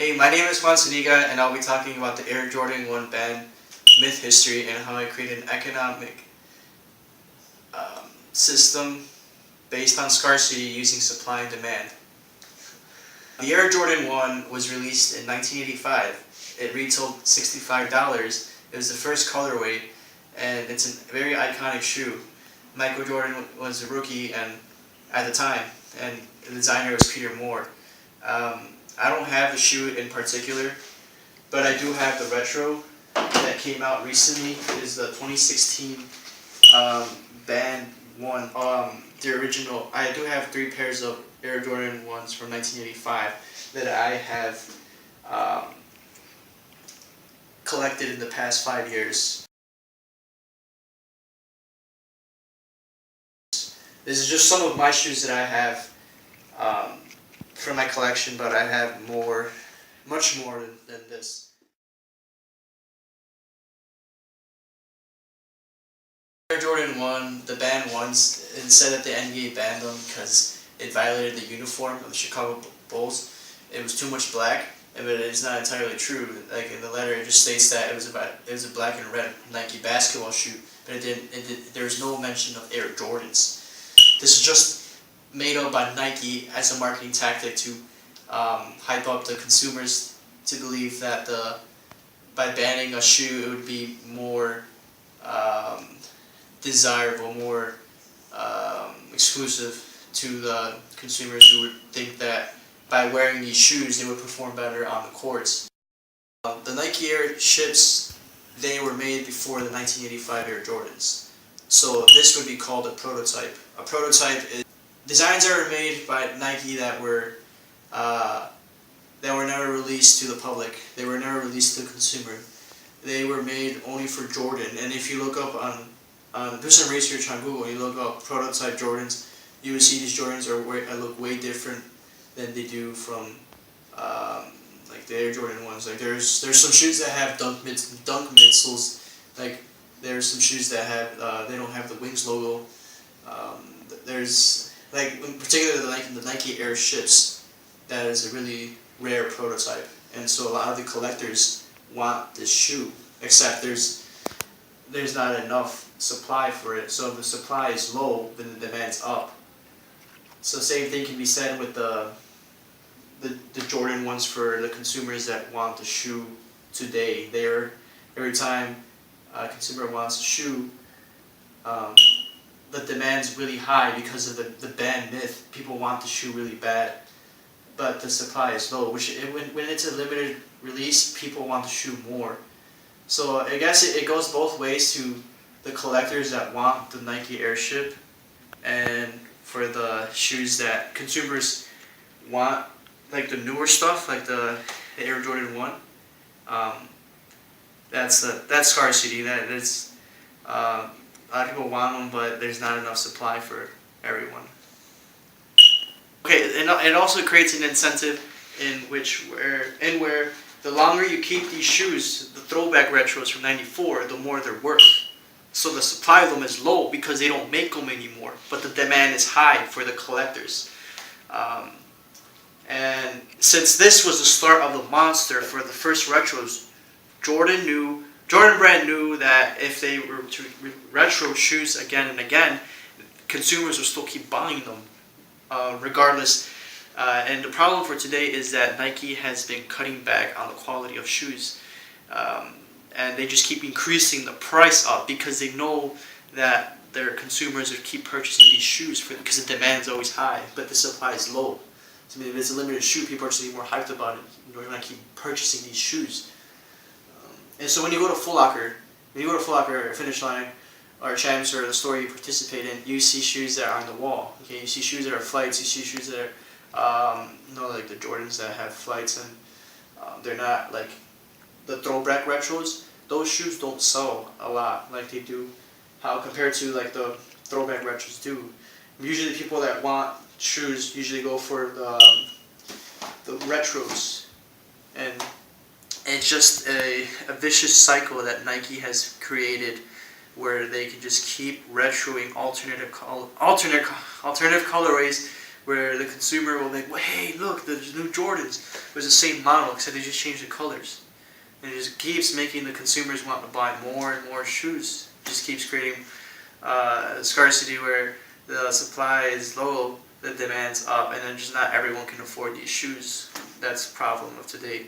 Hey, my name is Juan Sadiga, and I'll be talking about the Air Jordan 1 band, myth, history, and how I created an economic system based on scarcity using supply and demand. The Air Jordan 1 was released in 1985. It retailed $65. It was the first colorway, and it's a very iconic shoe. Michael Jordan was a rookie at the time, and the designer was Peter Moore. I don't have the shoe in particular, but I do have the retro that came out recently. It is the 2016 Band 1. The original. I do have 3 pairs of Air Jordan 1s from 1985 that I have collected in the past 5 years. This is just some of my shoes that I have from my collection, but I have much more than this. Air Jordan 1, the band once, it said that the NBA banned them because it violated the uniform of the Chicago Bulls. It was too much black, but it's not entirely true. Like in the letter, it just states that it was a black and red Nike basketball shoe, but there was no mention of Air Jordans. This is just made up by Nike as a marketing tactic to hype up the consumers to believe that by banning a shoe, it would be more desirable, more exclusive to the consumers who would think that by wearing these shoes, they would perform better on the courts. The Nike Air ships, they were made before the 1985 Air Jordans. So this would be called a prototype. A prototype is designs that were made by Nike that were never released to the public. They were never released to the consumer. They were made only for Jordan. And if you look up do some research on Google, you look up prototype Jordans, you will see these Jordans look way different than they do from like the Air Jordan ones. Like there's some shoes that have dunk midsoles. Like there's some shoes that have they don't have the Wings logo. There's like in particular the Nike Air ships. That is a really rare prototype, and so a lot of the collectors want this shoe. Except there's not enough supply for it. So if the supply is low, then the demand's up. So same thing can be said with the Jordan ones for the consumers that want the shoe today. Every time a consumer wants a shoe, the demand's really high because of the band myth. People want the shoe really bad, but the supply is low. When it's a limited release, people want the shoe more. So I guess it goes both ways to the collectors that want the Nike Airship, and for the shoes that consumers want, like the newer stuff, like the Air Jordan 1. That's scarcity. That's a lot of people want them, but there's not enough supply for everyone. Okay, and it also creates an incentive where the longer you keep these shoes, the throwback retros from '94, the more they're worth. So the supply of them is low because they don't make them anymore, but the demand is high for the collectors. And since this was the start of the monster for the first retros, Jordan Brand knew that if they were to retro shoes again and again, consumers would still keep buying them, regardless. And the problem for today is that Nike has been cutting back on the quality of shoes. And they just keep increasing the price up because they know that their consumers would keep purchasing these shoes because the demand is always high, but the supply is low. So if it's a limited shoe, people are just more hyped about it. You're going to keep purchasing these shoes. And so when you go to Foot Locker, or Finish Line, or Champs, or the store you participate in, you see shoes that are on the wall. Okay, you see shoes that are flights. You see shoes that are, like the Jordans that have flights, and they're not like the throwback retros. Those shoes don't sell a lot like they do, compared to like the throwback retros do. Usually, people that want shoes usually go for the retros, and it's just a vicious cycle that Nike has created, where they can just keep retroing alternative colorways where the consumer will be like, well, hey, look, there's new Jordans. It was the same model, except they just changed the colors. And it just keeps making the consumers want to buy more and more shoes. It just keeps creating scarcity where the supply is low, the demand's up, and then just not everyone can afford these shoes. That's the problem of today.